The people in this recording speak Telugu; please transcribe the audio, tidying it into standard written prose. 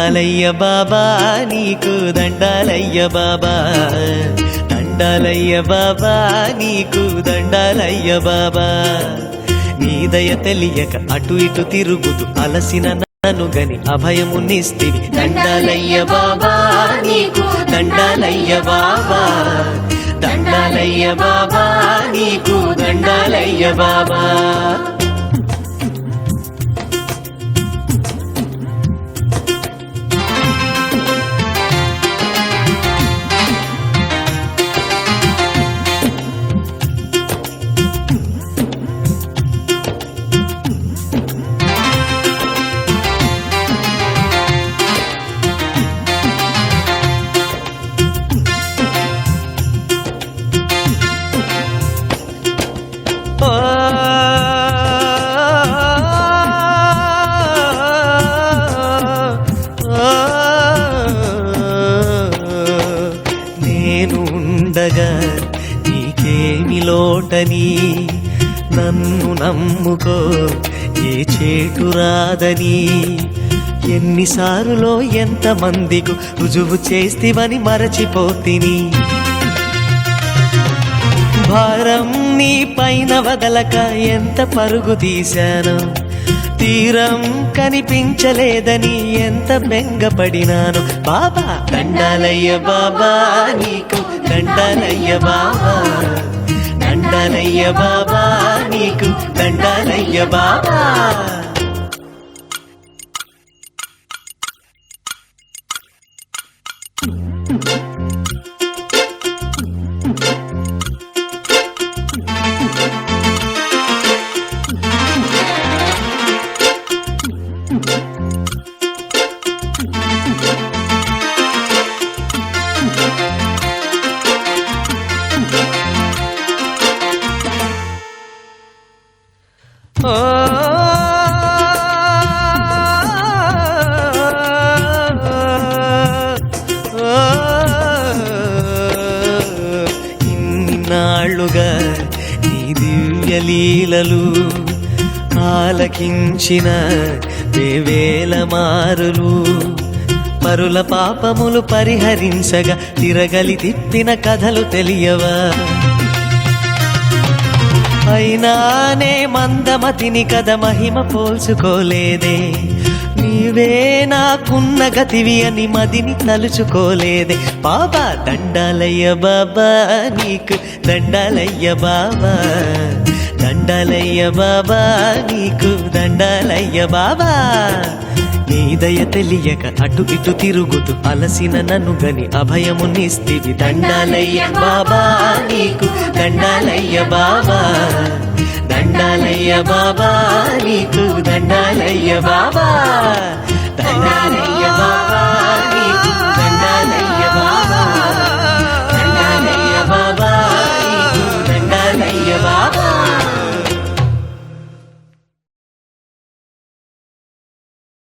దండాలయ్య బాబా నీకు దండాలయ్య బాబా, దండాలయ్య బాబా నీకు దండాలయ్య బాబా. నీ దయ తెలియక అటు ఇటు తిరుగుతూ అలసిన నన్ను గని అభయమునిస్తివి. దండాలయ్య బాబా నీకు దండాలయ్య బాబా, దండాలయ్య బాబా నీకు దండాలయ్య బాబా. నేను ఉండగా నీకేమి లోటని, నన్ను నమ్ముకో ఏ చేటు రాదని. ఎన్నిసార్లో ఎంతమందికు రుజువు చేస్తివని మరచిపోతిని. భారం నీ పైన వదలక ఎంత పరుగు తీశాను, తీరం కనిపించలేదని ఎంత బెంగపడినాను. బాబా దండాలయ్య బాబా నీకు దండాలయ్య బాబా, దండాలయ్య బాబా నీకు దండాలయ్య బాబా. ఇన్నాళ్ళుగా నీ దివ్య లీలలు ఆలకించిన వేవేల మారులు, పరుల పాపములు పరిహరించగా తిరగలి తిప్పిన కథలు తెలియవా. అయినానే మందమతిని కథ మహిమ పోల్చుకోలేదే, నీవే నాకున్న గతివి అని మదిని తలుచుకోలేదే. బాబా దండాలయ్య బాబా నీకు దండాలయ్య బాబా, దండాలయ్య బాబా నీకు దండాలయ్య బాబా. నీ దయ తెలియక అటు ఇటు తిరుగుతూ అలసిన నన్ను గని అభయమునిస్తివి. దండాలయ్య బాబా నీకు దండాలయ్య బాబా, దండాలయ్య బాబా నీకు దండాలయ్య బాబా, దండాలయ్య బాబా.